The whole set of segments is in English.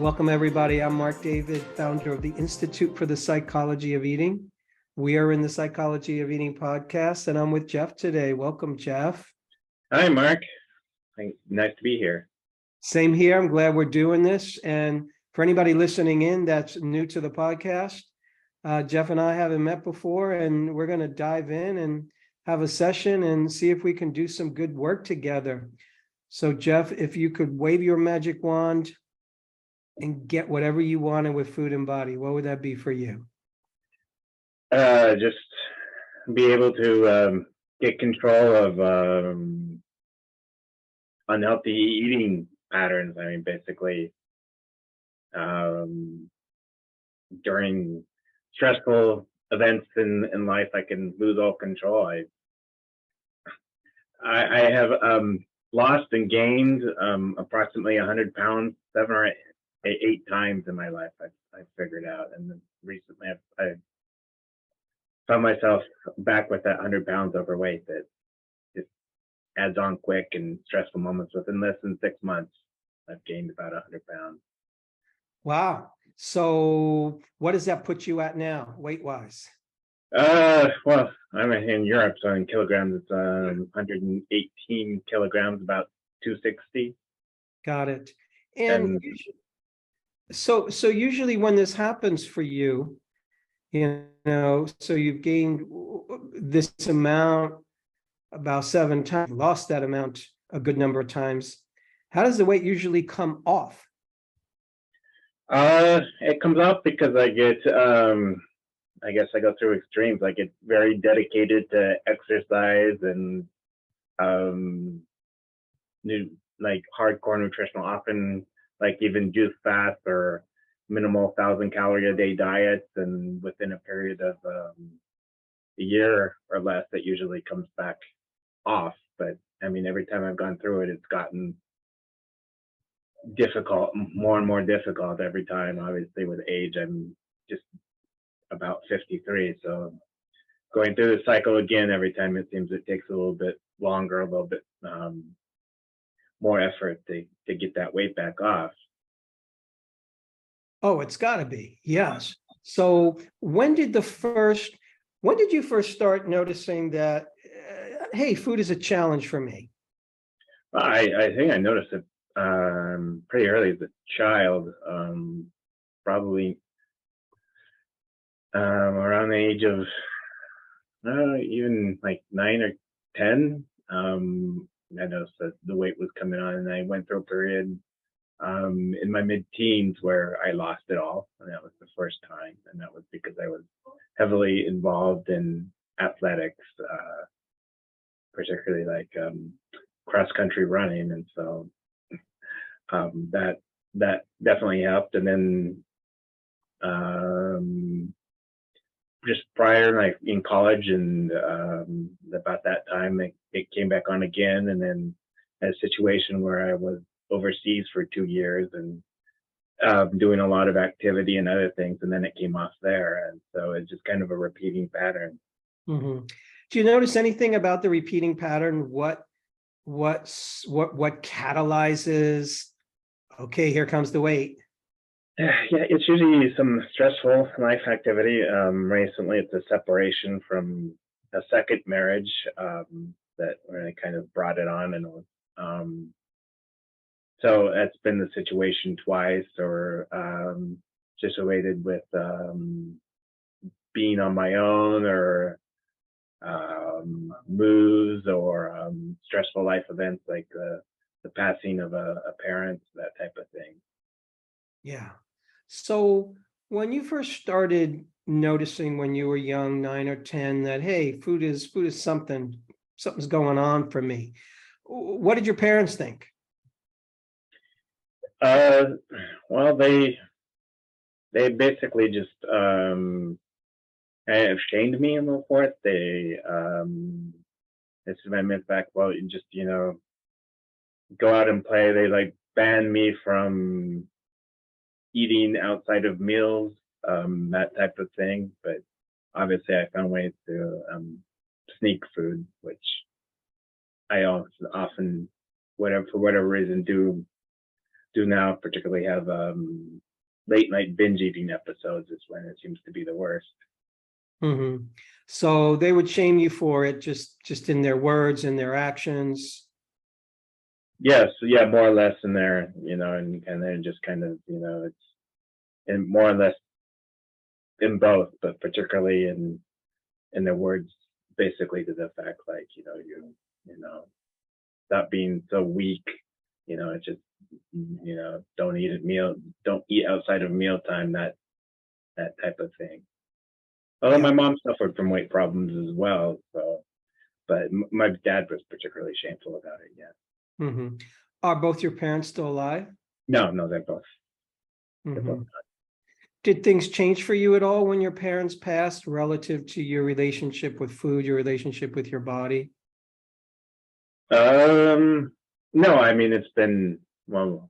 Welcome, everybody. I'm Marc David, founder of the Institute for the Psychology of Eating. We are in the Psychology of Eating podcast, and I'm with Jeff today. Welcome, Jeff. Hi, Mark. Nice to be here. Same here. I'm glad we're doing this. And for anybody listening in that's new to the podcast, Jeff and I haven't met before, and we're going to dive in and have a session and see if we can do some good work together. So, Jeff, if you could wave your magic wand and get whatever you wanted with food and body, what would that be for you? Just be able to get control of unhealthy eating patterns. I mean, basically, during stressful events in life, I can lose all control. I have lost and gained approximately 100 pounds, 7 or 8 times in my life. I've figured out, and then recently I found myself back with that 100 pounds overweight that just adds on quick, and stressful moments within less than 6 months. I've gained about 100 pounds. Wow. So what does that put you at now, weight-wise? Well, I'm in Europe, so in kilograms, it's 118 kilograms, about 260. Got it. And so usually when this happens for you, so you've gained this amount about 7 times, lost that amount a good number of times. How does the weight usually come off? It comes off because I get, I guess I go through extremes. I get very dedicated to exercise and like hardcore nutritional, often like even juice fast or minimal 1,000-calorie a day diets, and within a period of a year or less, it usually comes back off. But I mean, every time I've gone through it, it's gotten difficult, more and more difficult every time. Obviously, with age, I'm just about 53, so going through the cycle again every time, it seems it takes a little bit longer, a little bit more effort to get that weight back off. Oh, it's got to be. Yes. So when did you first start noticing that, hey, food is a challenge for me? Well, I think I noticed it pretty early as a child, probably around the age of even like 9 or 10. I noticed that the weight was coming on, and I went through a period in my mid-teens where I lost it all, and that was the first time, and that was because I was heavily involved in athletics, particularly like cross-country running, and so that definitely helped. And then just prior, like in college, and about that time, it came back on again, and then a situation where I was overseas for 2 years and doing a lot of activity and other things, and then it came off there, and so it's just kind of a repeating pattern. Mm-hmm. Do you notice anything about the repeating pattern? What catalyzes? Okay, here comes the weight. Yeah, it's usually some stressful life activity. Recently, it's a separation from a second marriage that really kind of brought it on, and so that's been the situation twice, or situated with being on my own, or moves, or stressful life events like the passing of a parent, that type of thing. Yeah. So when you first started noticing when you were young, 9 or 10, that, hey, food is something's going on for me, what did your parents think? Well, they basically just kind of shamed me a little for it. They this is my myth back. Well, you just go out and play. They like banned me from eating outside of meals, that type of thing. But obviously, I found ways to sneak food, which I often, for whatever reason, do do now, particularly have late night binge eating episodes, is when it seems to be the worst. Mm-hmm. So they would shame you for it, just in their words and their actions. Yes, yeah, more or less in there, and then just kind of, it's in more or less in both, but particularly in their words, basically to the fact, like, stop being so weak, it's just, don't eat outside of mealtime, that type of thing. Although Yeah. my mom suffered from weight problems as well, so, but my dad was particularly shameful about it. Yeah. Mm-hmm. Are both your parents still alive? No, they're both. Mm-hmm. Did things change for you at all when your parents passed relative to your relationship with food, your relationship with your body? No, I mean, it's been, well,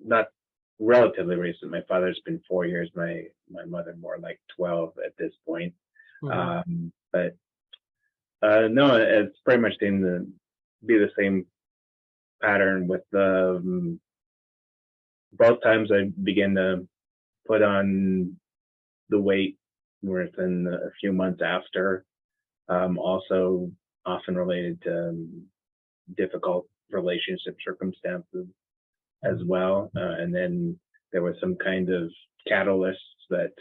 not relatively recent. My father's been 4 years. My mother more like 12 at this point. Mhm. But no, it's pretty much seemed to be the same pattern with the both times I began to put on the weight within a few months after. Also, often related to difficult relationship circumstances as well. And then there was some kind of catalyst that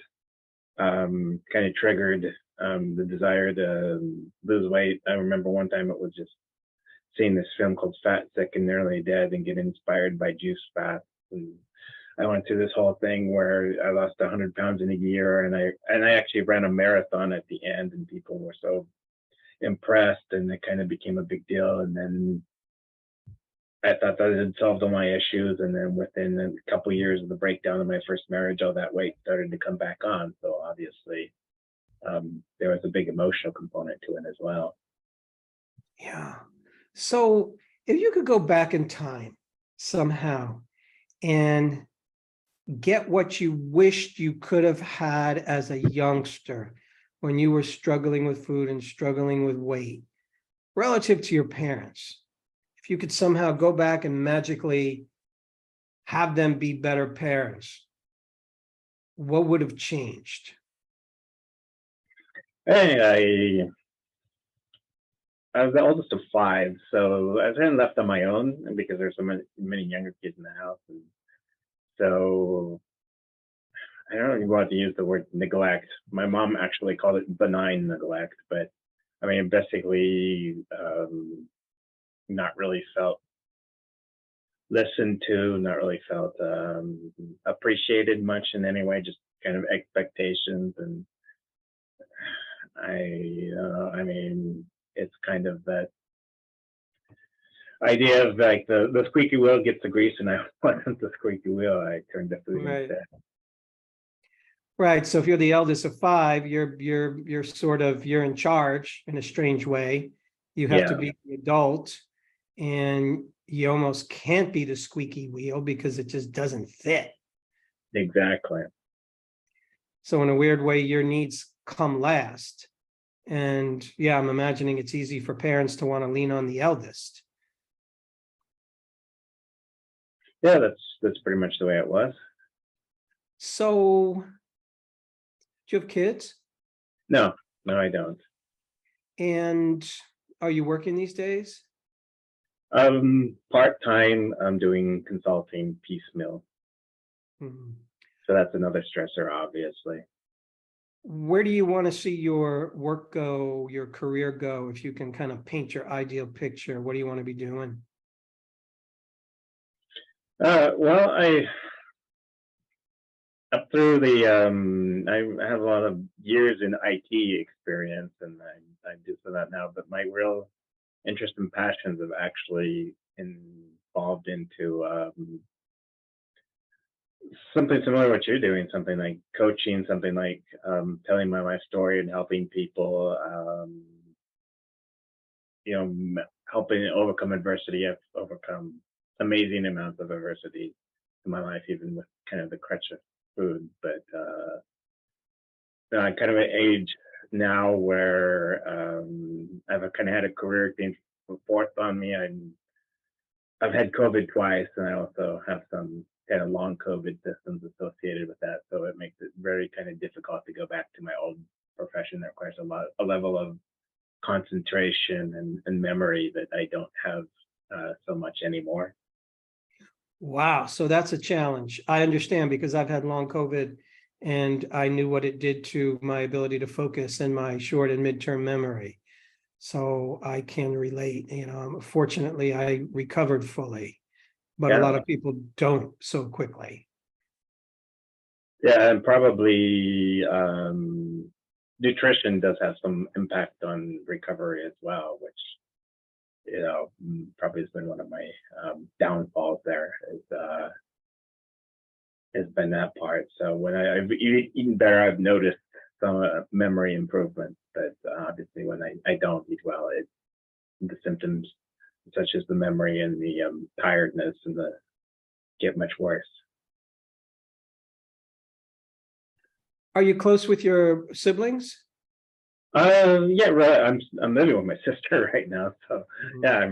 kind of triggered the desire to lose weight. I remember one time it was just seeing this film called Fat, Sick, and Nearly Dead and get inspired by juice fats. And I went through this whole thing where I lost 100 pounds in a year, and I actually ran a marathon at the end, and people were so impressed, and it kind of became a big deal. And then I thought that had solved all my issues, and then within a couple of years of the breakdown of my first marriage, all that weight started to come back on. So obviously, there was a big emotional component to it as well. Yeah. So if you could go back in time somehow and get what you wished you could have had as a youngster when you were struggling with food and struggling with weight relative to your parents, if you could somehow go back and magically have them be better parents, what would have changed? Hey, I was the oldest of five, so I was kind of left on my own because there's so many younger kids in the house, and so I don't even want to use the word neglect. My mom actually called it benign neglect, but I mean, basically, not really felt listened to, not really felt appreciated much in any way, just kind of expectations. And I mean, it's kind of that idea of like the squeaky wheel gets the grease, and I wasn't the squeaky wheel. I turned to food Right. instead. Right. So if you're the eldest of five, you're sort of you're in charge in a strange way. You have to Yeah, be the adult, and you almost can't be the squeaky wheel because it just doesn't fit. exactly. So in a weird way, your needs come last. And yeah, I'm imagining it's easy for parents to want to lean on the eldest. Yeah, that's pretty much the way it was. So do you have kids? No, no, I don't. And are you working these days? Part time, I'm doing consulting piecemeal, Mhm. so that's another stressor, obviously. Where do you want to see your work go, your career go? If you can kind of paint your ideal picture, what do you want to be doing? Well, I up through the I have a lot of years in IT experience, and I do for that now. But my real interest and passions have actually involved into something similar to what you're doing, something like coaching, something like telling my life story and helping people, helping overcome adversity. I've overcome amazing amounts of adversity in my life, even with kind of the crutch of food. But I'm kind of at an age now where I've kind of had a career being forced on me. I've had COVID twice, and I also have some kind of long COVID systems associated with that. So it makes it very kind of difficult to go back to my old profession. That requires a level of concentration and memory that I don't have so much anymore. Wow. So that's a challenge. I understand because I've had long COVID and I knew what it did to my ability to focus and my short and midterm memory. So I can relate, fortunately I recovered fully, but a Yeah. lot of people don't so quickly. Yeah, and probably nutrition does have some impact on recovery as well, which probably has been one of my downfalls. There has been that part. So when I've eaten better, I've noticed some memory improvements. But obviously, when I don't eat well, the symptoms such as the memory and the tiredness and the get much worse. Are you close with your siblings? Yeah, right. I'm living with my sister right now, so yeah,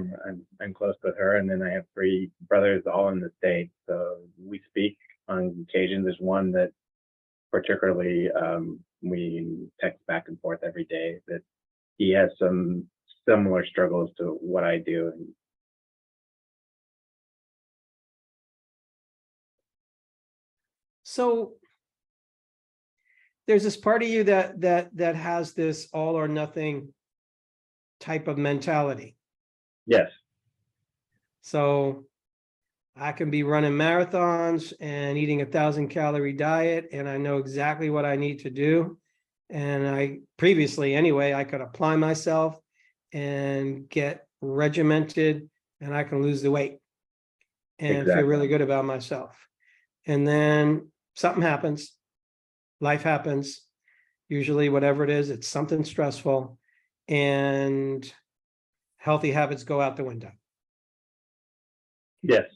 I'm close with her, and then I have 3 brothers, all in the States. So we speak on occasion. There's one that particularly we text back and forth every day. That he has some similar struggles to what I do. And So there's this part of you that has this all or nothing type of mentality. yes, So I can be running marathons and eating 1,000-calorie diet, and I know exactly what I need to do. And I previously, anyway, I could apply myself and get regimented, and I can lose the weight and feel really good about myself. And then something happens, life happens, usually whatever it is, it's something stressful, and healthy habits go out the window. yes,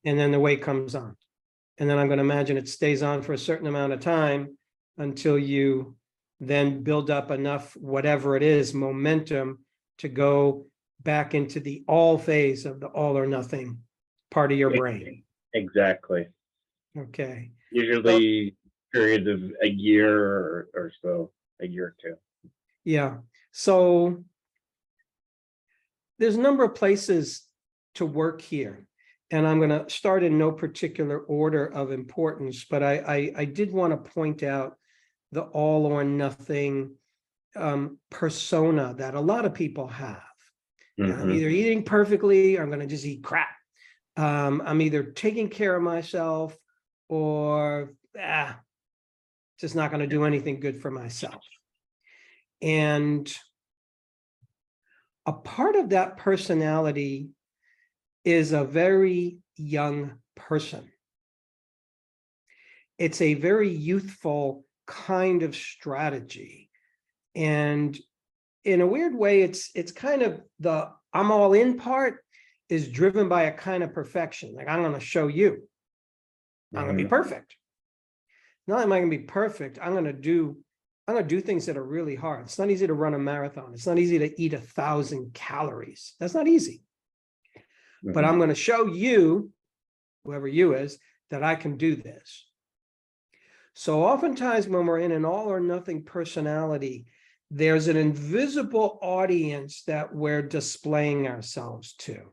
And then the weight comes on. And then I'm going to imagine it stays on for a certain amount of time until you then build up enough, whatever it is, momentum to go back into the all phase of the all or nothing part of your brain. exactly. Okay. Usually periods of a year or so, a year or two. Yeah. So there's a number of places to work here. And I'm going to start in no particular order of importance, but I did want to point out the all or nothing persona that a lot of people have. I'm either eating perfectly or I'm going to just eat crap. I'm either taking care of myself or just not going to do anything good for myself. And a part of that personality is a very young person. It's a very youthful kind of strategy. And in a weird way, it's kind of the I'm all in part is driven by a kind of perfection. Like, I'm going to show you. I'm going to be perfect. Not only am I going to be perfect, I'm going to do things that are really hard. It's not easy to run a marathon. It's not easy to eat 1,000 calories. That's not easy. But I'm going to show you, whoever you is, that I can do this. So oftentimes when we're in an all or nothing personality, there's an invisible audience that we're displaying ourselves to.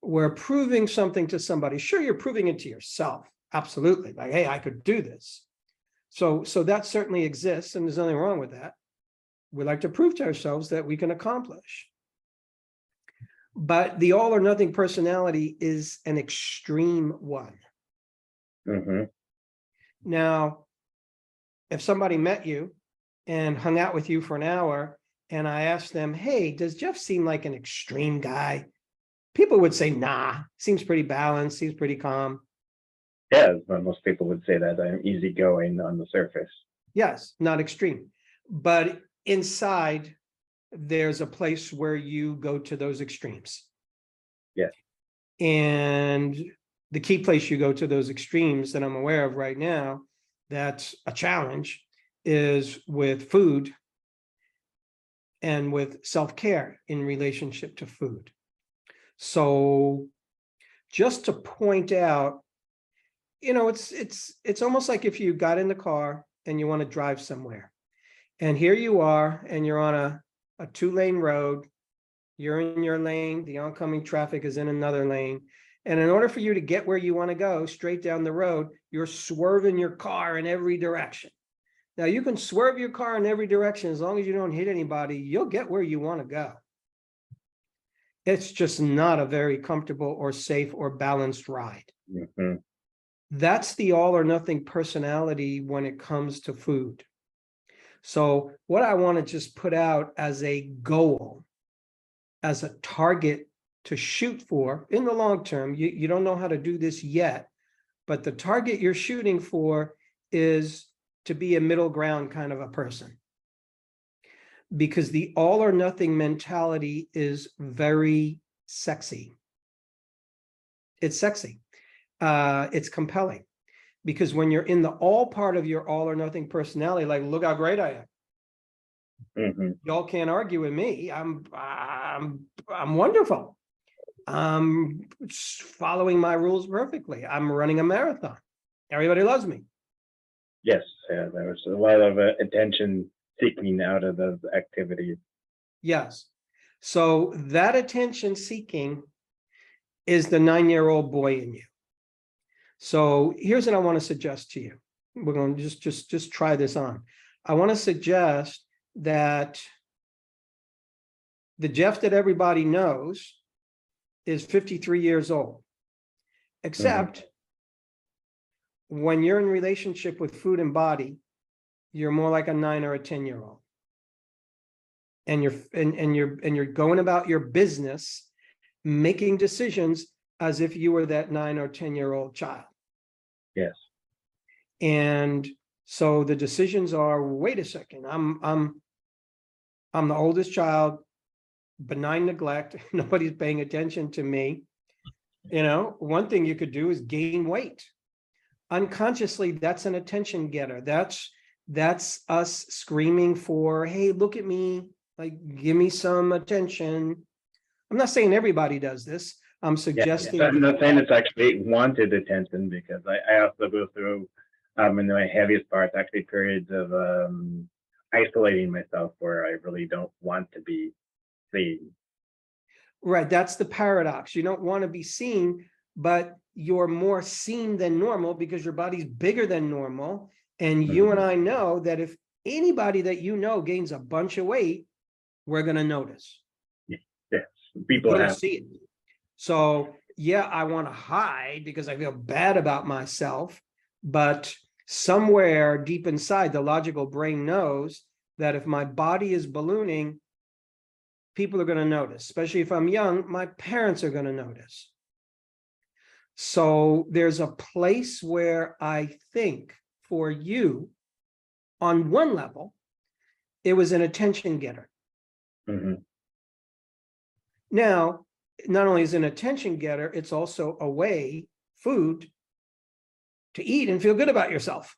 We're proving something to somebody. Sure, you're proving it to yourself. Absolutely. Like, hey, I could do this. So that certainly exists, and there's nothing wrong with that. We like to prove to ourselves that we can accomplish. But the all or nothing personality is an extreme one. Now, if somebody met you and hung out with you for an hour, and I asked them, hey, does Jeff seem like an extreme guy? People would say, nah, seems pretty balanced, seems pretty calm. Yeah, most people would say that I'm easygoing on the surface. Yes, not extreme. But inside, there's a place where you go to those extremes. Yes. And the key place you go to those extremes that I'm aware of right now, that's a challenge, is with food and with self-care in relationship to food. So just to point out, it's almost like if you got in the car and you want to drive somewhere. And here you are, and you're on a 2-lane road. You're in your lane, the oncoming traffic is in another lane. And in order for you to get where you want to go straight down the road, you're swerving your car in every direction. Now, you can swerve your car in every direction as long as you don't hit anybody, you'll get where you want to go. It's just not a very comfortable or safe or balanced ride. Mm-hmm. That's the all or nothing personality when it comes to food. So what I want to just put out as a goal, as a target to shoot for in the long term, you don't know how to do this yet, but the target you're shooting for is to be a middle ground kind of a person. Because the all or nothing mentality is very sexy. It's sexy. It's compelling. Because when you're in the all part of your all or nothing personality, like, look how great I am. Mm-hmm. Y'all can't argue with me. I'm wonderful. I'm following my rules perfectly. I'm running a marathon. Everybody loves me. Yes, yeah, there was a lot of attention seeking out of those activities. Yes. So that attention seeking is the 9-year-old boy in you. So here's what I want to suggest to you. We're going to just try this on. I want to suggest that the Jeff that everybody knows is 53 years old, except when you're in relationship with food and body, you're more like a 9 or a 10-year-old. And you're going about your business, making decisions as if you were that 9 or 10-year-old child. Yes. And so the decisions are, wait a second, I'm the oldest child, benign neglect, nobody's paying attention to me. One thing you could do is gain weight. Unconsciously, that's an attention getter. That's us screaming for, hey, look at me, like, give me some attention. I'm not saying everybody does this. I'm suggesting. I'm not saying it's actually wanted attention, because I also go through, in my heaviest parts, actually periods of isolating myself where I really don't want to be seen. Right, that's the paradox. You don't want to be seen, but you're more seen than normal because your body's bigger than normal. And you and I know that if anybody that you know gains a bunch of weight, we're going to notice. Yes, people have. See it. So, yeah, I want to hide because I feel bad about myself. But somewhere deep inside, the logical brain knows that if my body is ballooning, people are going to notice, especially if I'm young, my parents are going to notice. So there's a place where I think for you, on one level, it was an attention getter. Mm-hmm. Now, not only is it an attention getter, it's also a way, food, to eat and feel good about yourself,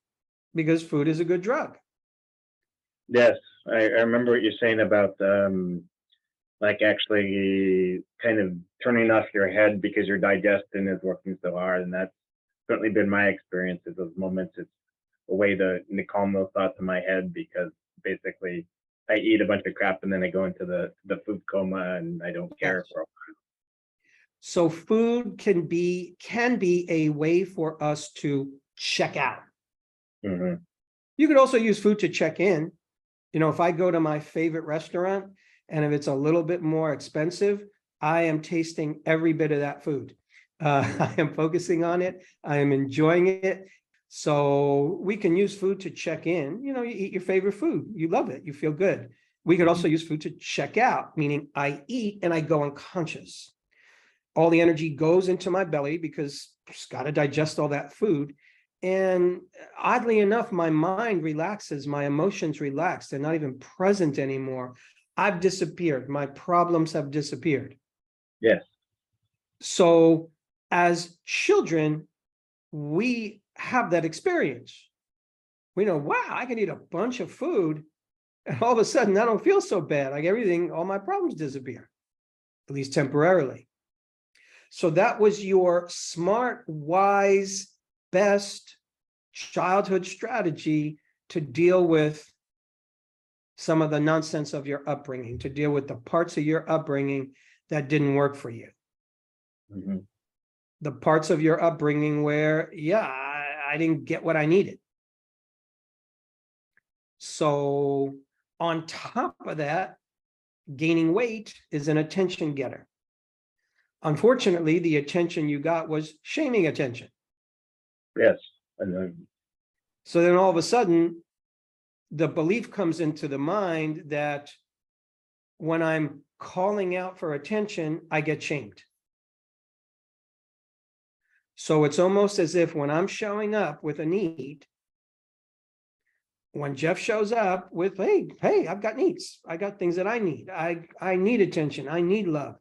because food is a good drug. Yes, I remember what you're saying about like actually kind of turning off your head because your digestion is working so hard, and that's certainly been my experience. At those moments, it's a way to calm those thoughts in my head, because basically I eat a bunch of crap and then I go into the food coma and I don't care for a while. So food can be a way for us to check out. Mm-hmm. You could also use food to check in. If I go to my favorite restaurant and if it's a little bit more expensive, I am tasting every bit of that food. I am focusing on it. I am enjoying it. So we can use food to check in. You eat your favorite food. You love it. You feel good. We could also use food to check out, meaning I eat and I go unconscious. All the energy goes into my belly because it's got to digest all that food. And oddly enough, my mind relaxes, my emotions relax. They're not even present anymore. I've disappeared. My problems have disappeared. Yes. So as children, we have that experience. We know, wow, I can eat a bunch of food and all of a sudden I don't feel so bad. Like all my problems disappear, at least temporarily. So that was your smart, wise, best childhood strategy to deal with some of the nonsense of your upbringing, to deal with the parts of your upbringing that didn't work for you. Mhm. The parts of your upbringing where, yeah, I didn't get what I needed. So on top of that, gaining weight is an attention getter. Unfortunately, the attention you got was shaming attention. Yes. And then, So then all of a sudden, the belief comes into the mind that when I'm calling out for attention, I get shamed. So it's almost as if when I'm showing up with a need, when Jeff shows up with, hey, I've got needs. I got things that I need. I need attention. I need love.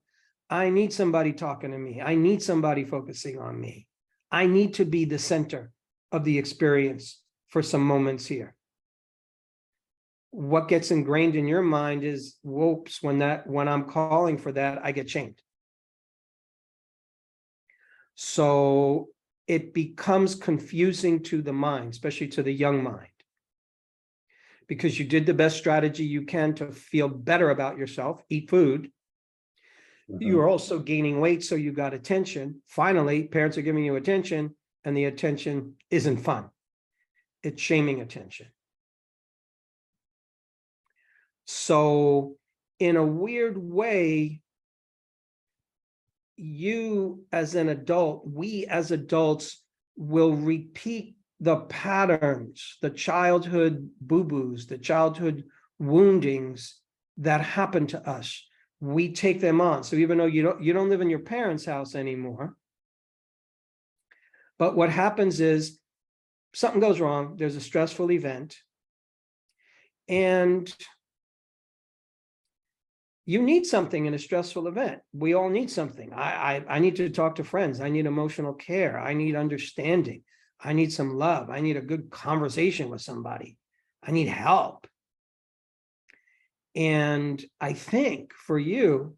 I need somebody talking to me. I need somebody focusing on me. I need to be the center of the experience for some moments here. What gets ingrained in your mind is, whoops, when I'm calling for that, I get shamed. So it becomes confusing to the mind, especially to the young mind, because you did the best strategy you can to feel better about yourself, eat food. You are also gaining weight, so you got attention. Finally, parents are giving you attention, and the attention isn't fun. It's shaming attention. So in a weird way, you as an adult, we as adults will repeat the patterns, the childhood boo-boos, the childhood woundings that happen to us. We take them on. So even though you don't live in your parents' house anymore, but what happens is something goes wrong, there's a stressful event, and you need something in a stressful event. We all need something. I need to talk to friends. I need emotional care. I need understanding. I need some love. I need a good conversation with somebody. I need help. And I think for you,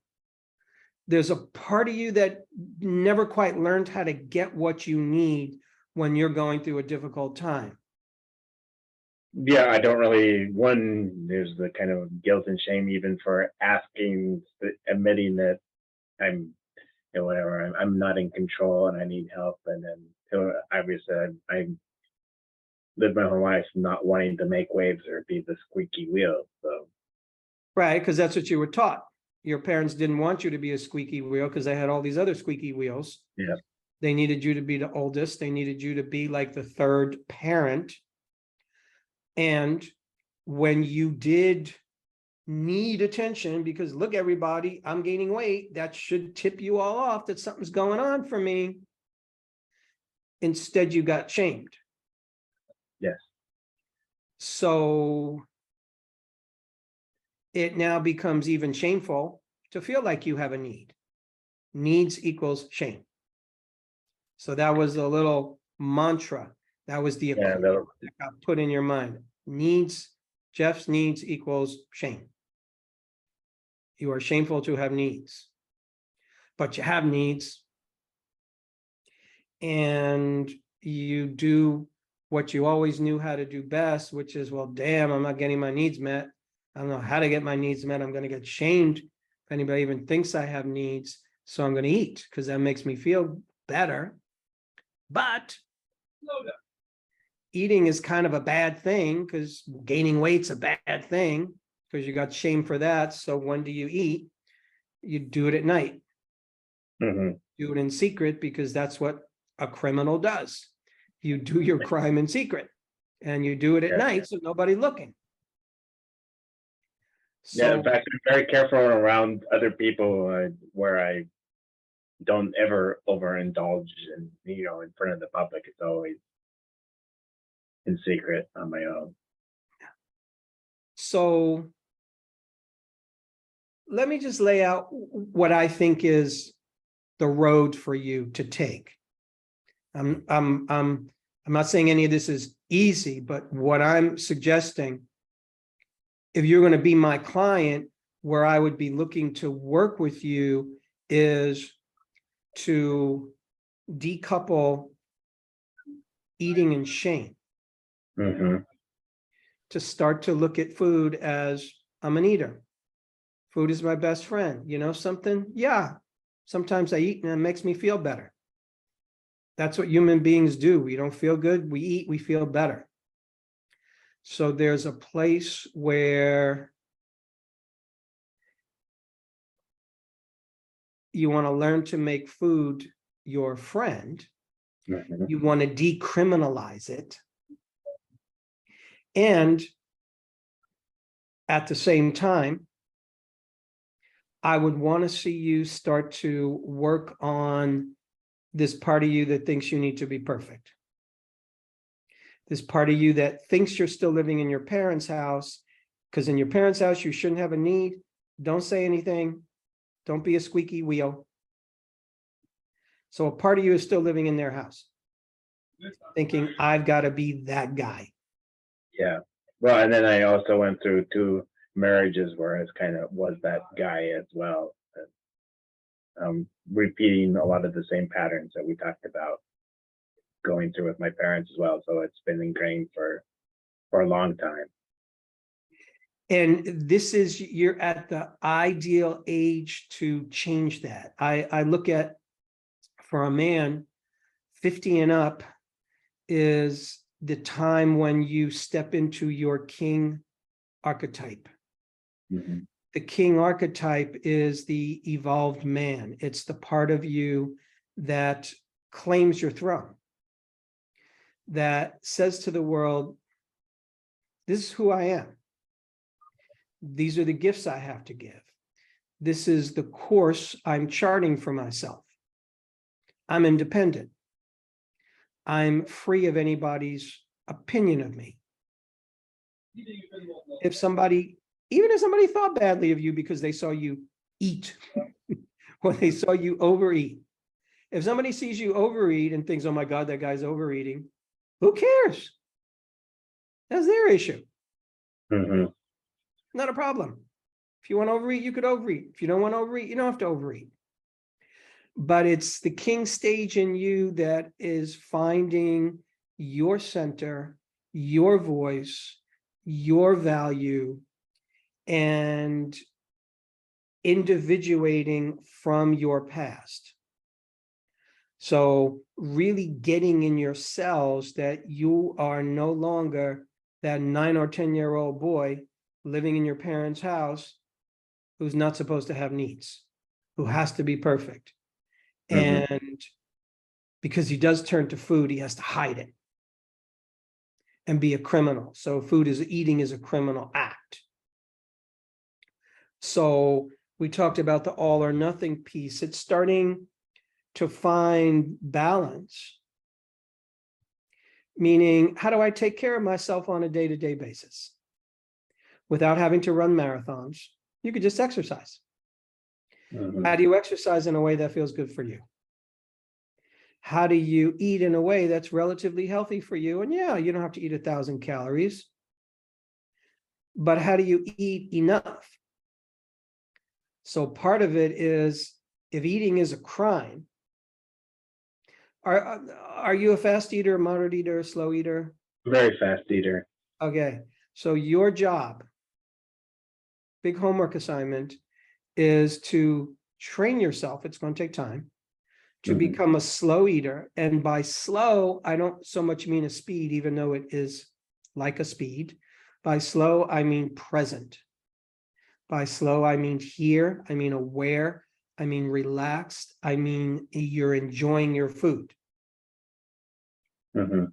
there's a part of you that never quite learned how to get what you need when you're going through a difficult time. yeah, I don't really. One, there's the kind of guilt and shame even for asking, admitting that I'm, whatever. I'm not in control and I need help. And then obviously, I lived my whole life not wanting to make waves or be the squeaky wheel. So Right, because that's what you were taught. Your parents didn't want you to be a squeaky wheel because they had all these other squeaky wheels. yeah, They needed you to be the oldest. They needed you to be like the third parent. And when you did need attention, because look, everybody, I'm gaining weight, that should tip you all off that something's going on for me. Instead, you got shamed. yes, So it now becomes even shameful to feel like you have a need. Needs equals shame. So that was a little mantra. That was the yeah, that got put in your mind. Needs, Jeff's needs equals shame. You are shameful to have needs, but you have needs, and you do what you always knew how to do best, which is, well, damn, I'm not getting my needs met. I don't know how to get my needs met. I'm going to get shamed if anybody even thinks I have needs. So I'm going to eat because that makes me feel better. But eating is kind of a bad thing because gaining weight's a bad thing because you got shamed for that. So when do you eat? You do it at night. mm-hmm. Do it in secret because that's what a criminal does. You do your crime in secret and you do it at night so nobody's looking. So, yeah, in fact, I'm very careful around other people where I don't ever overindulge in, in front of the public. It's always in secret on my own. So let me just lay out what I think is the road for you to take. I'm not saying any of this is easy, but what I'm suggesting, if you're going to be my client, where I would be looking to work with you is to decouple eating and shame, Mm-hmm. to start to look at food as I'm an eater. Food is my best friend. You know something? Yeah. Sometimes I eat and it makes me feel better. That's what human beings do. We don't feel good. We eat, we feel better. So there's a place where you want to learn to make food your friend. Mm-hmm. You want to decriminalize it. And at the same time, I would want to see you start to work on this part of you that thinks you need to be perfect. This part of you that thinks you're still living in your parents' house, because in your parents' house, you shouldn't have a need. Don't say anything. Don't be a squeaky wheel. So a part of you is still living in their house, thinking, I've got to be that guy. Yeah. Well, and then I also went through 2 marriages where I kind of was that guy as well. Repeating a lot of the same patterns that we talked about going through with my parents as well. So it's been ingrained for a long time. And this is, you're at the ideal age to change that. I look at, for a man, 50 and up is the time when you step into your king archetype. Mm-hmm. The king archetype is the evolved man. It's the part of you that claims your throne, that says to the world, this is who I am. These are the gifts I have to give. This is the course I'm charting for myself. I'm independent. I'm free of anybody's opinion of me. If somebody, even if somebody thought badly of you because they saw you eat or they saw you overeat, if somebody sees you overeat and thinks, oh my God, that guy's overeating, who cares? That's their issue. Mm-hmm. Not a problem. If you want to overeat, you could overeat. If you don't want to overeat, you don't have to overeat. But it's the king stage in you that is finding your center, your voice, your value, and individuating from your past. So really getting in your cells that you are no longer that 9 or 10-year-old boy living in your parents' house who's not supposed to have needs, who has to be perfect. Mm-hmm. And because he does turn to food, he has to hide it and be a criminal. So eating is a criminal act. So we talked about the all or nothing piece. It's starting to find balance, meaning how do I take care of myself on a day-to-day basis without having to run marathons? You could just exercise. Mm-hmm. How do you exercise in a way that feels good for you? How do you eat in a way that's relatively healthy for you? And yeah, you don't have to eat 1,000 calories, but how do you eat enough? So part of it is, if eating is a crime, are you a fast eater, a moderate eater, a slow eater? Very fast eater. Okay, so your job, big homework assignment, is to train yourself. It's going to take time to Mm-hmm. become a slow eater. And by slow, I don't so much mean a speed, even though it is like a speed. By slow, I mean present. By slow, I mean here, I mean aware, I mean relaxed, I mean you're enjoying your food. Mm-hmm.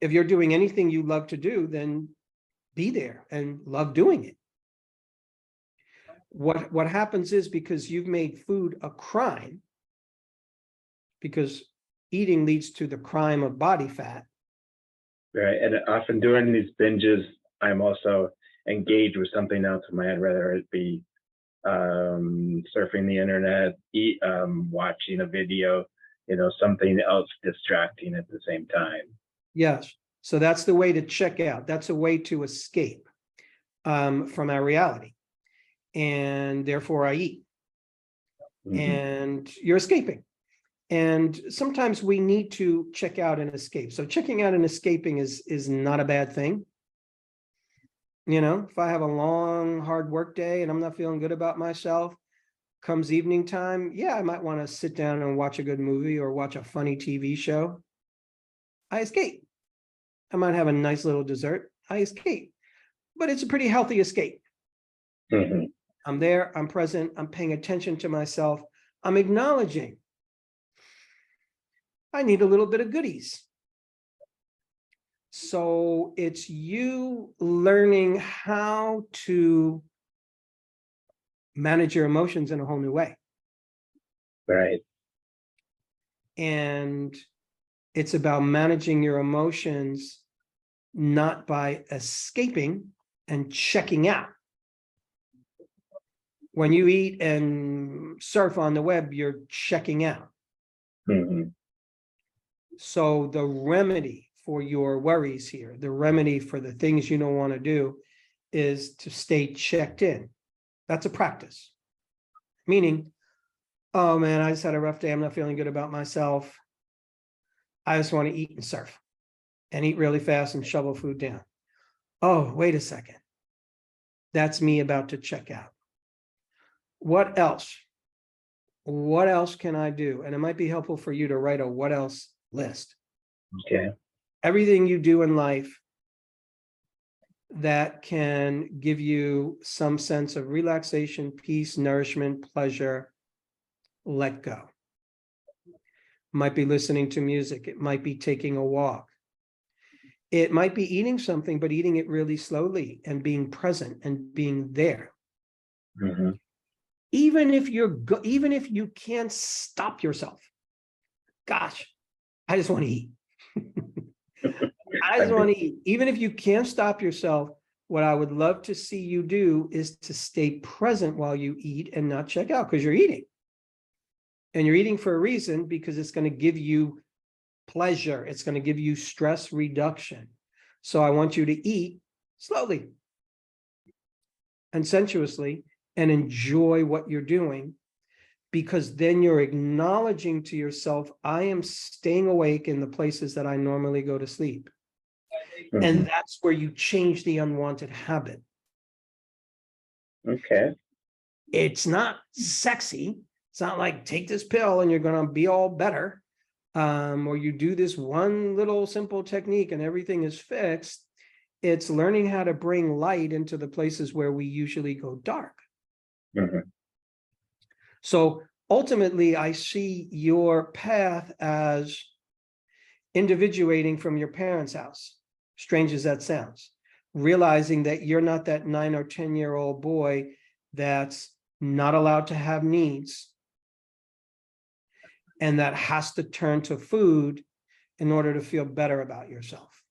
If you're doing anything you love to do, then be there and love doing it. What happens is, because you've made food a crime, because eating leads to the crime of body fat. Right. And often during these binges, I'm also engaged with something else in my head, whether it be surfing the internet, watching a video, something else distracting at the same time. Yes. So that's the way to check out. That's a way to escape from our reality. And therefore I eat. Mm-hmm. And you're escaping. And sometimes we need to check out and escape. So checking out and escaping is not a bad thing. You know, if I have a long, hard work day and I'm not feeling good about myself, comes evening time, yeah, I might want to sit down and watch a good movie or watch a funny TV show. I escape. I might have a nice little dessert. I escape. But it's a pretty healthy escape. Mhm. I'm there, I'm present, I'm paying attention to myself. I'm acknowledging I need a little bit of goodies. So it's you learning how to manage your emotions in a whole new way. Right. And it's about managing your emotions not by escaping and checking out. When you eat and surf on the web, you're checking out. Mhm. So the remedy for your worries here, the remedy for the things you don't want to do, is to stay checked in. That's a practice. Meaning, oh man, I just had a rough day. I'm not feeling good about myself. I just want to eat and surf and eat really fast and shovel food down. Oh, wait a second. That's me about to check out. What else? What else can I do? And it might be helpful for you to write a what else list. Okay. Everything you do in life that can give you some sense of relaxation, peace, nourishment, pleasure, let go. Might be listening to music. It might be taking a walk. It might be eating something, but eating it really slowly and being present and being there. Mhm. Even if even if you can't stop yourself. Gosh, I just want to eat. I just want to eat. Even if you can't stop yourself, what I would love to see you do is to stay present while you eat and not check out, because you're eating. And you're eating for a reason, because it's going to give you pleasure. It's going to give you stress reduction. So I want you to eat slowly and sensuously and enjoy what you're doing, because then you're acknowledging to yourself, I am staying awake in the places that I normally go to sleep. Mhm. And that's where you change the unwanted habit. Okay. It's not sexy. It's not like take this pill and you're going to be all better. Or you do this one little simple technique and everything is fixed. It's learning how to bring light into the places where we usually go dark. Mhm. So ultimately, I see your path as individuating from your parents' house, strange as that sounds, realizing that you're not that 9 or 10-year-old boy that's not allowed to have needs and that has to turn to food in order to feel better about yourself.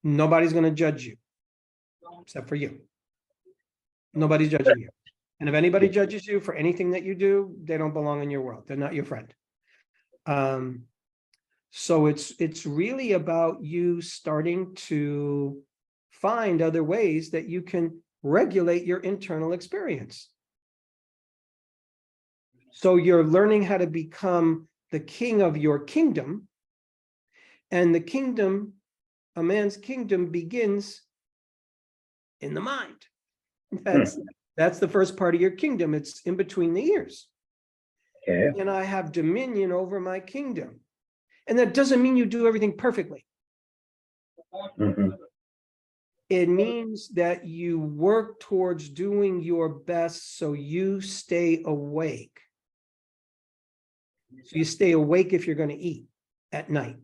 Nobody's going to judge you except for you. Nobody's judging you. And if anybody judges you for anything that you do, they don't belong in your world. They're not your friend. So it's really about you starting to find other ways that you can regulate your internal experience. So you're learning how to become the king of your kingdom. And the kingdom, a man's kingdom, begins in the mind. That's the first part of your kingdom. It's in between the ears. Okay. And I have dominion over my kingdom. And that doesn't mean you do everything perfectly. Mhm. It means that you work towards doing your best so you stay awake. So you stay awake if you're going to eat at night.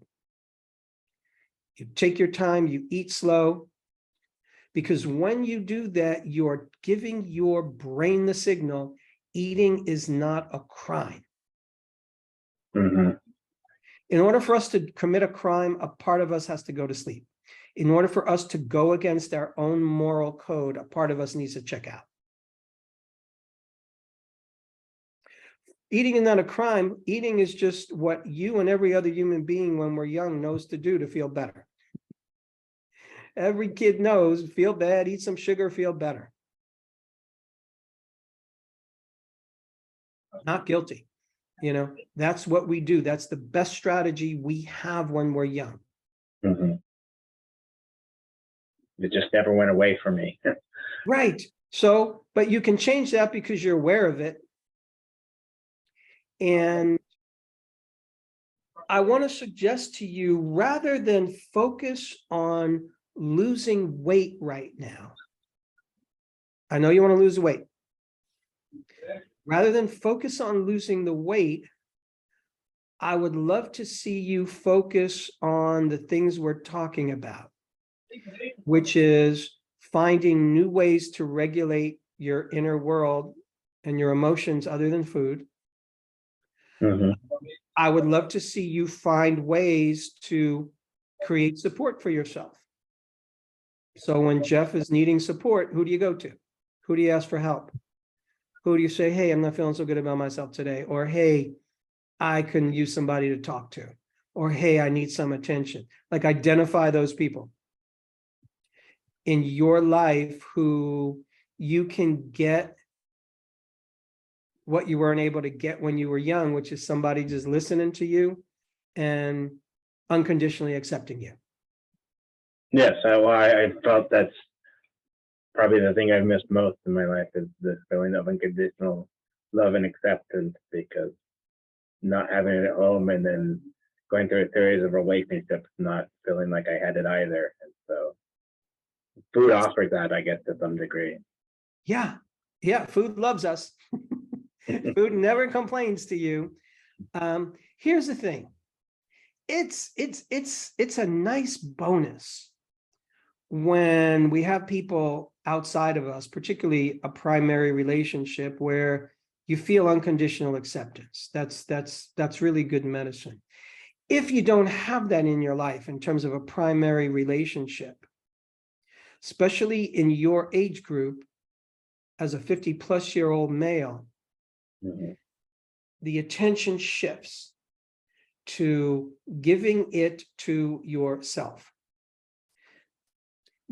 You take your time, you eat slow, because when you do that, you're giving your brain the signal, eating is not a crime. Mhm. In order for us to commit a crime, a part of us has to go to sleep. In order for us to go against our own moral code, a part of us needs to check out. Eating is not a crime. Eating is just what you and every other human being when we're young knows to do to feel better. Every kid knows, feel bad, eat some sugar, feel better. Not guilty. That's what we do. That's the best strategy we have when we're young. Mm-hmm. It just never went away from me. Right. So, but you can change that because you're aware of it. And I want to suggest to you, rather than focus on losing weight right now, I know you want to lose weight. Rather than focus on losing the weight, I would love to see you focus on the things we're talking about, which is finding new ways to regulate your inner world and your emotions other than food. Mm-hmm. I would love to see you find ways to create support for yourself. So when Jeff is needing support, who do you go to? Who do you ask for help? Who do you say, hey, I'm not feeling so good about myself today? Or, hey, I can use somebody to talk to. Or, hey, I need some attention. Like, identify those people in your life who you can get what you weren't able to get when you were young, which is somebody just listening to you and unconditionally accepting you. Yes, I felt that's probably the thing I've missed most in my life, is this feeling of unconditional love and acceptance, because not having it at home and then going through a series of relationships, not feeling like I had it either. And so food offers that, I guess, to some degree. Yeah. Yeah. Food loves us. Food never complains to you. Here's the thing. It's a nice bonus when we have people outside of us, particularly a primary relationship, where you feel unconditional acceptance. That's really good medicine. If you don't have that in your life in terms of a primary relationship, especially in your age group, as a 50-plus-year-old male, Mm-hmm. the attention shifts to giving it to yourself,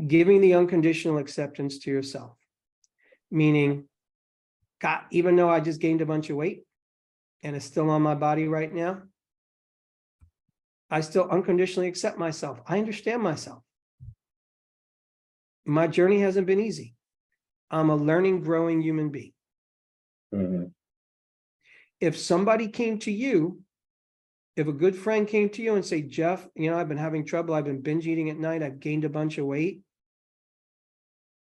giving the unconditional acceptance to yourself, meaning, God, even though I just gained a bunch of weight and it's still on my body right now, I still unconditionally accept myself. I understand myself. My journey hasn't been easy. I'm a learning, growing human being. Mm-hmm. If somebody came to you, if a good friend came to you and say, Jeff, I've been having trouble. I've been binge eating at night. I've gained a bunch of weight.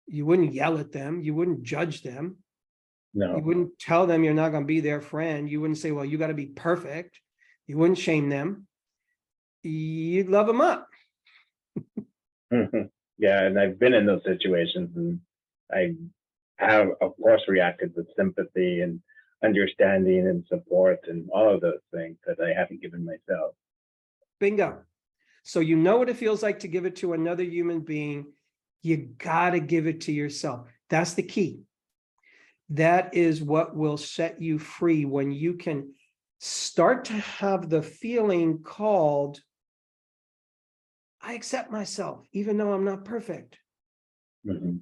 You wouldn't yell at them. You wouldn't judge them. No. You wouldn't tell them you're not going to be their friend. You wouldn't say, well, you got to be perfect. You wouldn't shame them. You'd love them up. Yeah, and I've been in those situations, and I have, of course, reacted with sympathy and understanding and support and all of those things that I haven't given myself. Bingo. So you know what it feels like to give it to another human being. You got to give it to yourself. That's the key. That is what will set you free, when you can start to have the feeling called, I accept myself, even though I'm not perfect. Mm-hmm.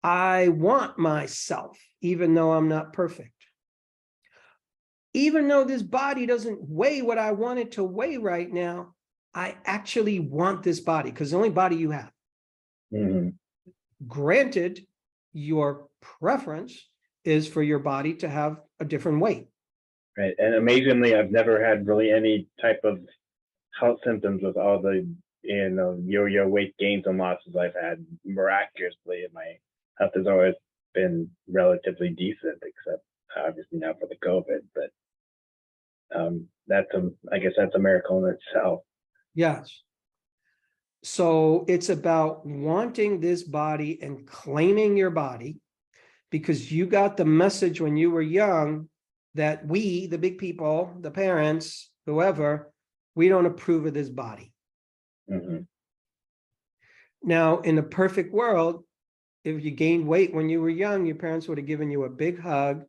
I want myself, even though I'm not perfect. Even though this body doesn't weigh what I want it to weigh right now, I actually want this body, because the only body you have. Mm-hmm. Granted, your preference is for your body to have a different weight. Right, and amazingly, I've never had really any type of health symptoms with all the yo-yo weight gains and losses I've had. Miraculously, my health has always been relatively decent, except obviously now for the COVID. But I guess that's a miracle in itself. Yes. So it's about wanting this body and claiming your body, because you got the message when you were young that we, the big people, the parents, whoever, we don't approve of this body. Mm-hmm. Now, in a perfect world, if you gained weight when you were young, your parents would have given you a big hug,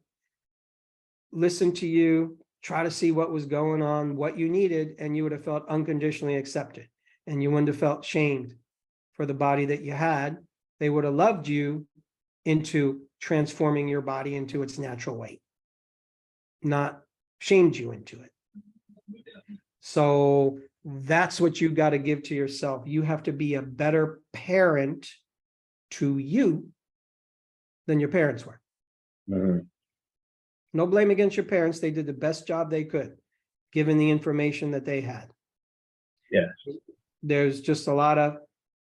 listened to you, try to see what was going on, what you needed, and you would have felt unconditionally accepted. And you wouldn't have felt shamed for the body that you had. They would have loved you into transforming your body into its natural weight, not shamed you into it. So that's what you got to give to yourself. You have to be a better parent to you than your parents were. Mhm. No blame against your parents. They did the best job they could, given the information that they had. Yes. There's just a lot of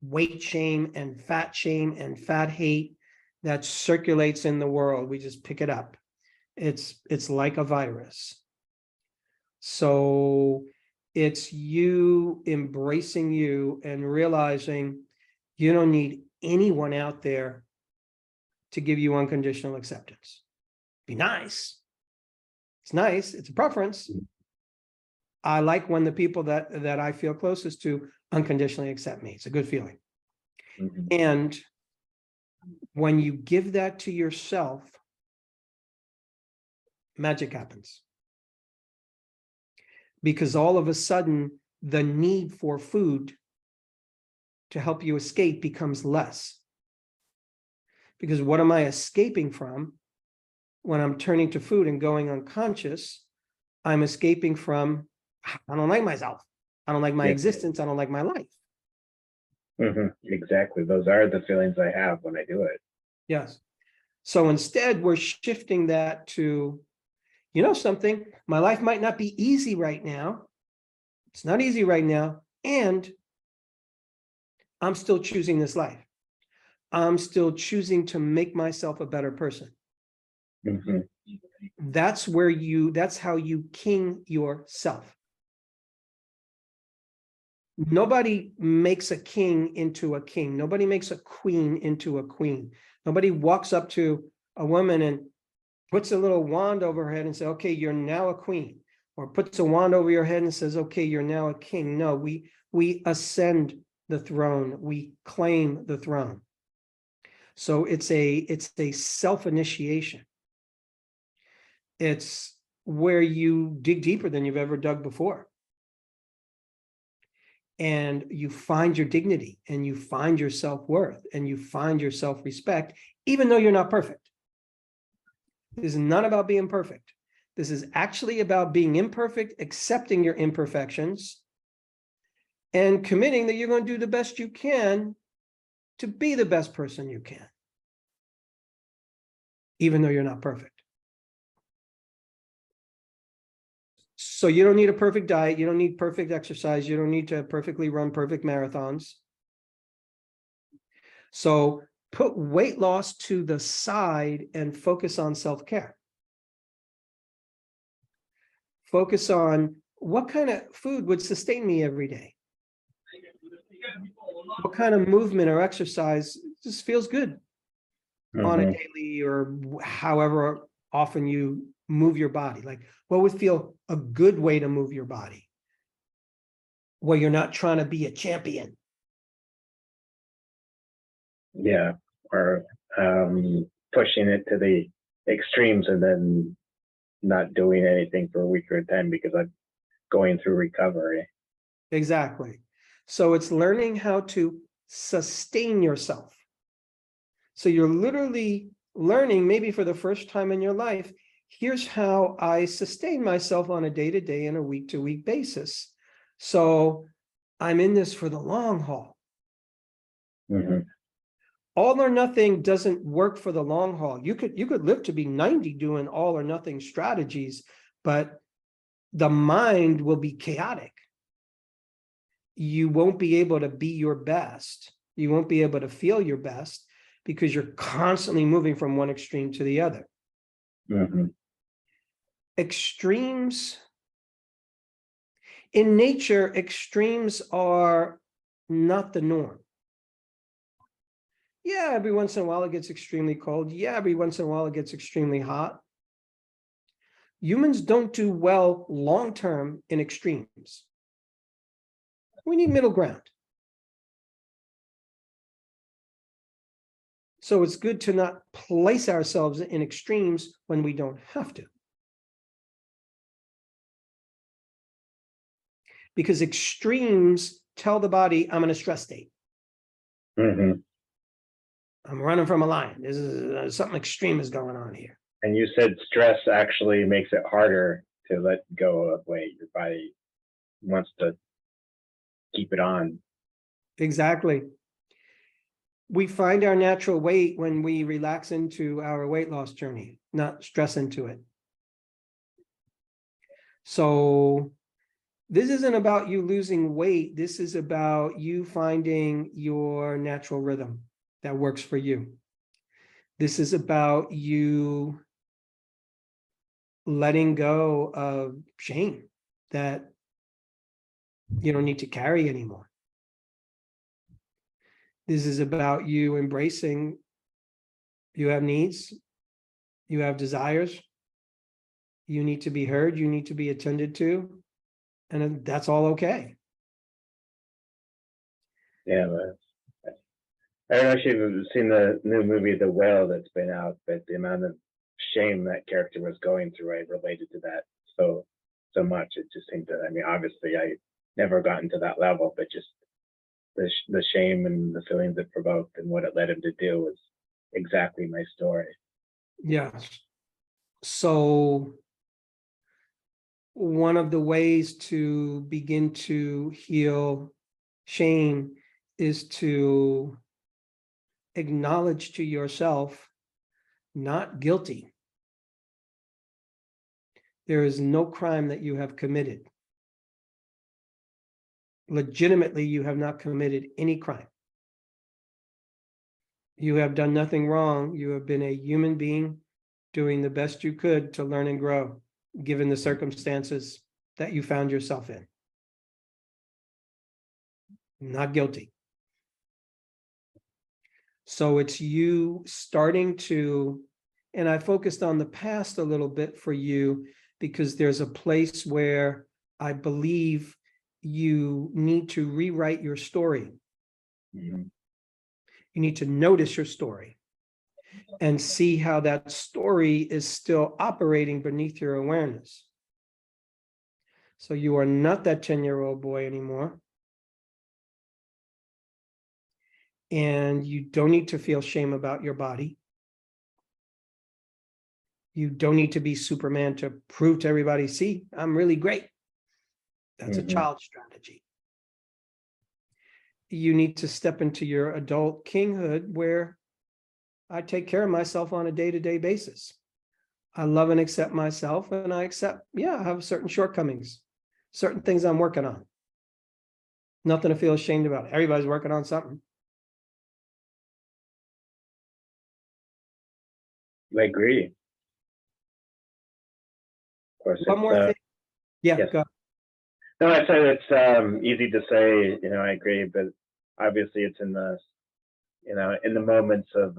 weight shame and fat hate that circulates in the world. We just pick it up. It's like a virus. So it's you embracing you and realizing you don't need anyone out there to give you unconditional acceptance. Be nice. It's nice. It's a preference. I like when the people that I feel closest to unconditionally accept me. It's a good feeling. Mhm. And when you give that to yourself, magic happens. Because all of a sudden, the need for food to help you escape becomes less. Because what am I escaping from when I'm turning to food and going unconscious? I'm escaping from, I don't like myself. I don't like my Yeah. existence. I don't like my life. Mhm. Exactly. Those are the feelings I have when I do it. Yes. So instead, we're shifting that to, you know something, my life might not be easy right now. It's not easy right now. And I'm still choosing this life. I'm still choosing to make myself a better person. Mhm. That's how you king yourself. Nobody makes a king into a king. Nobody makes a queen into a queen. Nobody walks up to a woman and puts a little wand over her head and says, okay, you're now a queen. Or puts a wand over your head and says, okay, you're now a king. No, we ascend the throne. We claim the throne. So it's a self-initiation. It's where you dig deeper than you've ever dug before. And you find your dignity and you find your self-worth and you find your self-respect, even though you're not perfect. This is not about being perfect. This is actually about being imperfect, accepting your imperfections, and committing that you're going to do the best you can to be the best person you can, even though you're not perfect. So you don't need a perfect diet. You don't need perfect exercise. You don't need to perfectly run perfect marathons. So put weight loss to the side and focus on self-care. Focus on what kind of food would sustain me every day. What kind of movement or exercise just feels good on a Mhm. daily or however often you move your body. Like what would feel a good way to move your body where you're not trying to be a champion. Yeah. Or pushing it to the extremes and then not doing anything for a week or a time because I'm going through recovery. Exactly. So it's learning how to sustain yourself. So you're literally learning, maybe for the first time in your life, here's how I sustain myself on a day-to-day and a week-to-week basis. So I'm in this for the long haul. Mhm. All or nothing doesn't work for the long haul. You could live to be 90 doing all or nothing strategies, but the mind will be chaotic. You won't be able to be your best. You won't be able to feel your best because you're constantly moving from one extreme to the other. Mhm. Extremes in nature, extremes are not the norm. Yeah, every once in a while it gets extremely cold. Yeah, every once in a while it gets extremely hot. Humans don't do well long-term in extremes. We need middle ground. So it's good to not place ourselves in extremes when we don't have to. Because extremes tell the body, I'm in a stress state. Mhm. I'm running from a lion. This is something extreme is going on here. And you said stress actually makes it harder to let go of weight. Your body wants to keep it on. Exactly. We find our natural weight when we relax into our weight loss journey, not stress into it. So this isn't about you losing weight. This is about you finding your natural rhythm that works for you. This is about you letting go of shame that you don't need to carry anymore. This is about you embracing you have needs, you have desires, you need to be heard, you need to be attended to, and that's all okay. Yeah, I don't know if you've seen the new movie The Whale that's been out, but the amount of shame that character was going through, I related to that so much. It just seemed to, I mean, obviously I never gotten to that level, but just the shame and the feelings it provoked and what it led him to do was exactly my story. Yes. So one of the ways to begin to heal shame is to acknowledge to yourself, not guilty. There is no crime that you have committed. Legitimately, you have not committed any crime. You have done nothing wrong. You have been a human being doing the best you could to learn and grow, given the circumstances that you found yourself in. Not guilty. So it's you starting to, and I focused on the past a little bit for you because there's a place where I believe you need to rewrite your story. Mm-hmm. You need to notice your story and see how that story is still operating beneath your awareness. So you are not that 10-year-old boy anymore. And you don't need to feel shame about your body. You don't need to be Superman to prove to everybody, see, I'm really great. That's a child strategy. You need to step into your adult kinghood where I take care of myself on a day-to-day basis. I love and accept myself, and I accept, yeah, I have certain shortcomings, certain things I'm working on. Nothing to feel ashamed about. Everybody's working on something. I agree. Of course, One more thing. Yeah, yes. go ahead. No, I say it's easy to say, you know, I agree, but obviously it's in the, you know, in the moments of,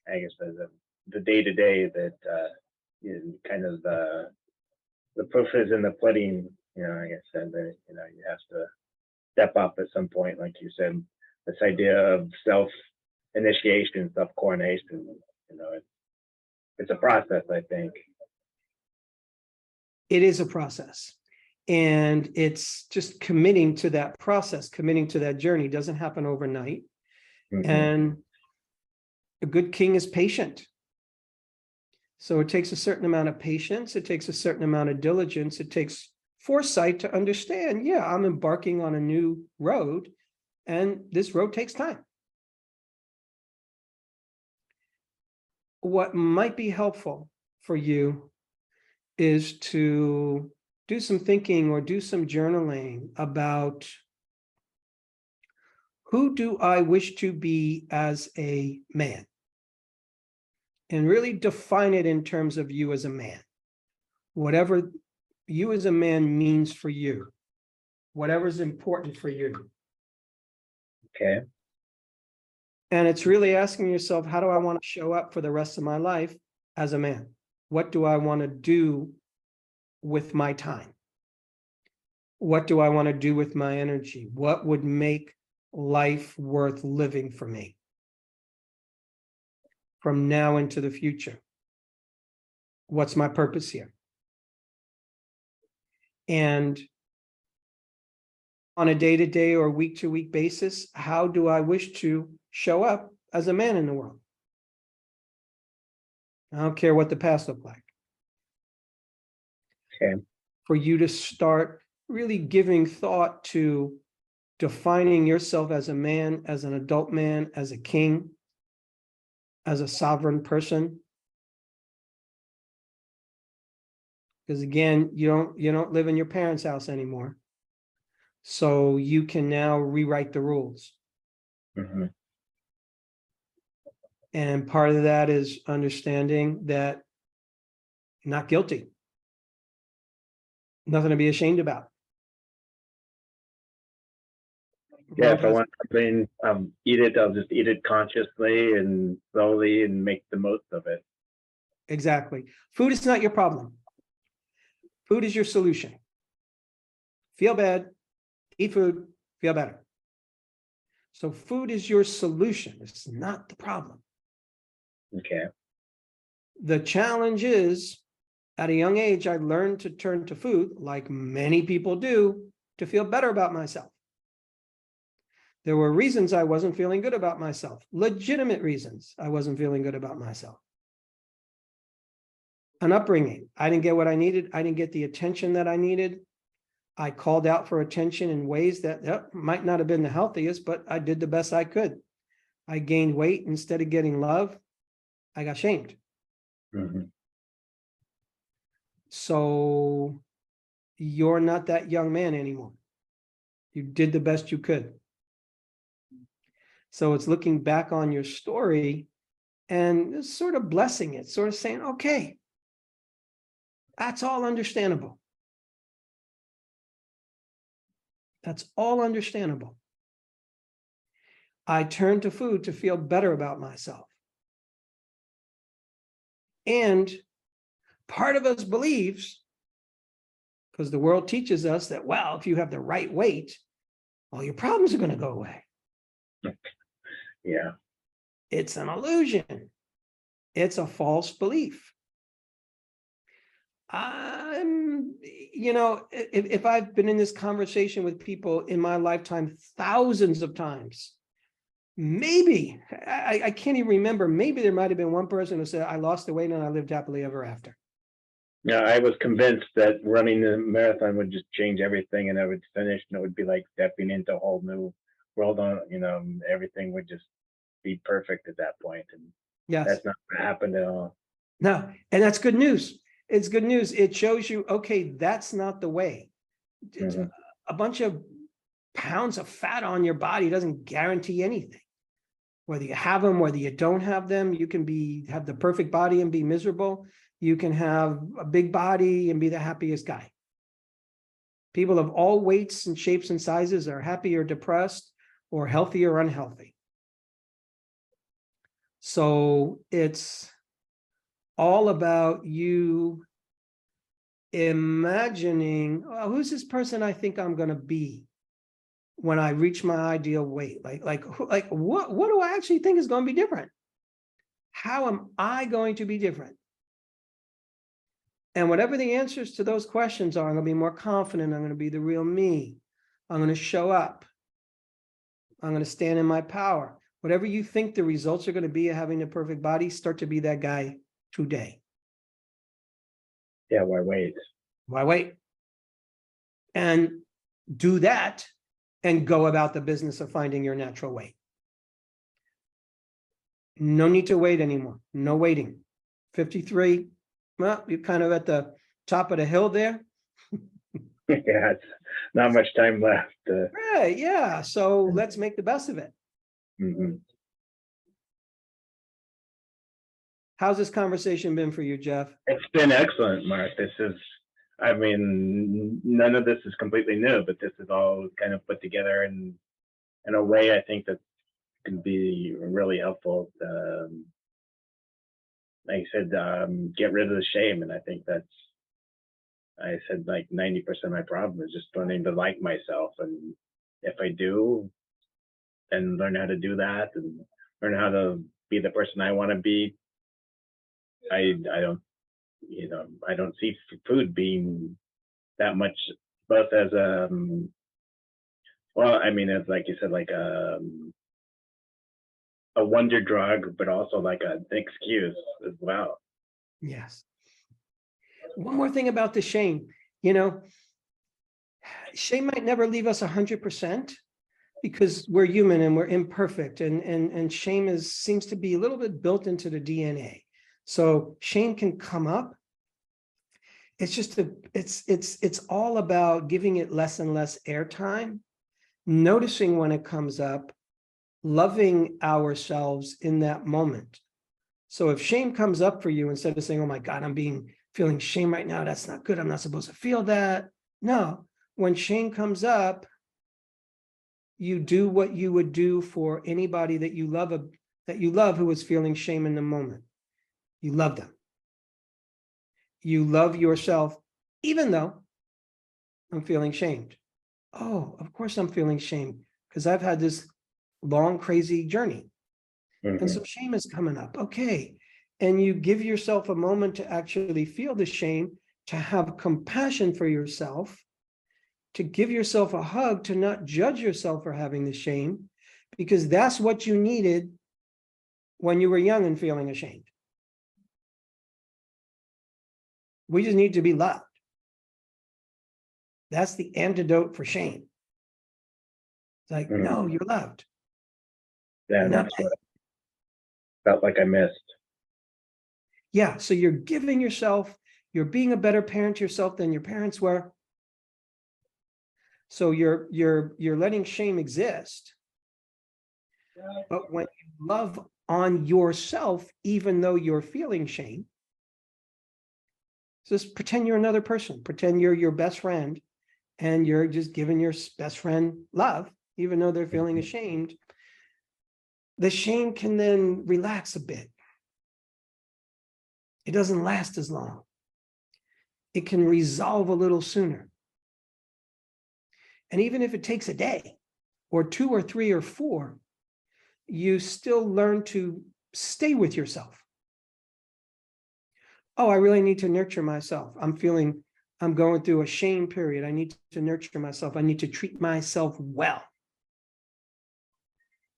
I guess the day-to-day that, you know, kind of the proof is in the pudding, you know, like I said, that, you know, you have to step up at some point, like you said, this idea of self-initiation, self-coronation, you know, it's a process, I think. It is a process. And it's just committing to that process, committing to that journey. It doesn't happen overnight. Mm-hmm. And a good king is patient. So it takes a certain amount of patience. It takes a certain amount of diligence. It takes foresight to understand, yeah, I'm embarking on a new road, and this road takes time. What might be helpful for you is to do some thinking or do some journaling about who do I wish to be as a man? And really define it in terms of you as a man. Whatever you as a man means for you, whatever's important for you. Okay. And it's really asking yourself, how do I want to show up for the rest of my life as a man? What do I want to do with my time? What do I want to do with my energy? What would make life worth living for me from now into the future? What's my purpose here? And on a day-to-day or week-to-week basis, how do I wish to show up as a man in the world? I don't care what the past looked like. Okay. for you to start really giving thought to defining yourself as a man, as an adult man, as a king, as a sovereign person. Because again, you don't live in your parents' house anymore. So you can now rewrite the rules. Mm-hmm. And part of that is understanding that not guilty. Nothing to be ashamed about. Yeah, if I want something, eat it. I'll just eat it consciously and slowly and make the most of it. Exactly. Food is not your problem. Food is your solution. Feel bad, eat food, feel better. So food is your solution. It's not the problem. Okay. The challenge is, at a young age, I learned to turn to food, like many people do, to feel better about myself. There were reasons I wasn't feeling good about myself, legitimate reasons I wasn't feeling good about myself. An upbringing. I didn't get what I needed. I didn't get the attention that I needed. I called out for attention in ways that might not have been the healthiest, but I did the best I could. I gained weight instead of getting love. I got shamed. Mm-hmm. So you're not that young man anymore. You did the best you could. So it's looking back on your story and sort of blessing it, sort of saying, okay, that's all understandable. That's all understandable. I turned to food to feel better about myself. And part of us believes, because the world teaches us that, well, if you have the right weight, all your problems are going to go away. Yeah. It's an illusion. It's a false belief. If I've been in this conversation with people in my lifetime thousands of times, maybe, I can't even remember, maybe there might have been one person who said, I lost the weight and I lived happily ever after. Yeah, I was convinced that running the marathon would just change everything, and I would finish, and it would be like stepping into a whole new world. Everything would just be perfect at that point, and Yes. that's not what happened at all. No, and that's good news. It's good news. It shows you, okay, that's not the way. Mm-hmm. A bunch of pounds of fat on your body doesn't guarantee anything. Whether you have them, whether you don't have them, you can have the perfect body and be miserable. You can have a big body and be the happiest guy. People of all weights and shapes and sizes are happy or depressed or healthy or unhealthy. So it's all about you imagining, oh, who's this person I think I'm going to be when I reach my ideal weight? What do I actually think is going to be different? How am I going to be different? And whatever the answers to those questions are, I'm going to be more confident. I'm going to be the real me. I'm going to show up. I'm going to stand in my power. Whatever you think the results are going to be of having a perfect body, start to be that guy today. Yeah, why wait? Why wait? And do that and go about the business of finding your natural weight. No need to wait anymore. No waiting. 53. Well, you're kind of at the top of the hill there. Yeah, it's not much time left. Right. Yeah. So let's make the best of it. Mm-hmm. How's this conversation been for you, Jeff? It's been excellent, Mark. None of this is completely new, but this is all kind of put together in a way I think that can be really helpful. Like you said, get rid of the shame. And I think I said like 90% of my problem is just learning to like myself. And if I do, and learn how to do that and learn how to be the person I want to be, I don't see food being that much, both as it's like you said, like a wonder drug, but also like an excuse as well. Yes. One more thing about the shame, you know, shame might never leave us 100% because we're human and we're imperfect, and shame seems to be a little bit built into the DNA. So shame can come up. It's just it's all about giving it less and less airtime, noticing when it comes up, loving ourselves in that moment. So if shame comes up for you, instead of saying, oh my God, feeling shame right now, that's not good, I'm not supposed to feel that. No, when shame comes up, you do what you would do for anybody that you love who is feeling shame in the moment. You love them. You love yourself, even though I'm feeling shamed. Oh, of course I'm feeling shame because I've had this long, crazy journey. And so shame is coming up. Okay. And you give yourself a moment to actually feel the shame, to have compassion for yourself, to give yourself a hug, to not judge yourself for having the shame, because that's what you needed when you were young and feeling ashamed. We just need to be loved. That's the antidote for shame. It's like, no, you're loved. Yeah, that's what I felt like I missed. Yeah, so you're giving yourself, you're being a better parent to yourself than your parents were. So you're letting shame exist. But when you love on yourself, even though you're feeling shame, just pretend you're another person. Pretend you're your best friend, and you're just giving your best friend love, even though they're feeling ashamed. The shame can then relax a bit. It doesn't last as long. It can resolve a little sooner. And even if it takes a day or 2 or 3 or 4, you still learn to stay with yourself. Oh, I really need to nurture myself. I'm going through a shame period. I need to nurture myself. I need to treat myself well.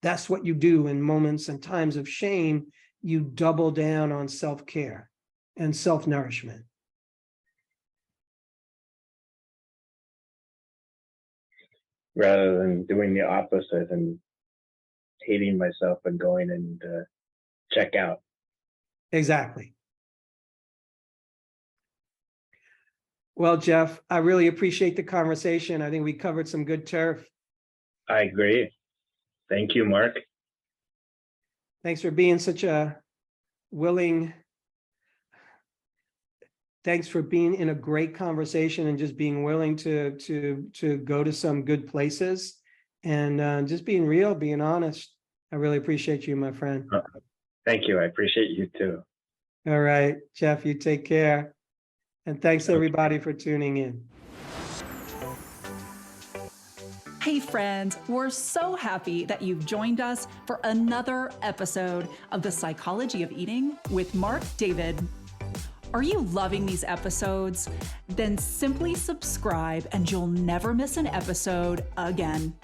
That's what you do in moments and times of shame. You double down on self-care and self-nourishment. Rather than doing the opposite and hating myself and going and check out. Exactly. Well, Jeff, I really appreciate the conversation. I think we covered some good turf. I agree. Thank you, Mark. Thanks for being such a thanks for being in a great conversation and just being willing to go to some good places and just being real, being honest. I really appreciate you, my friend. Thank you. I appreciate you too. All right, Jeff, you take care. And thanks everybody for tuning in. Hey friends, we're so happy that you've joined us for another episode of The Psychology of Eating with Marc David. Are you loving these episodes? Then simply subscribe and you'll never miss an episode again.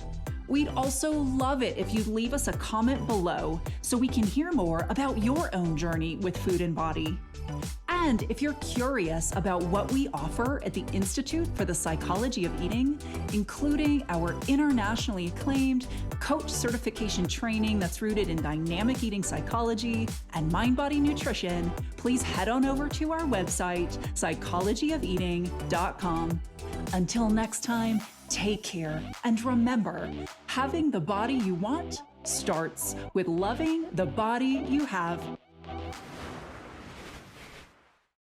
We'd also love it if you'd leave us a comment below so we can hear more about your own journey with food and body. And if you're curious about what we offer at the Institute for the Psychology of Eating, including our internationally acclaimed coach certification training that's rooted in dynamic eating psychology and mind-body nutrition, please head on over to our website, psychologyofeating.com. Until next time, take care, and remember, having the body you want starts with loving the body you have.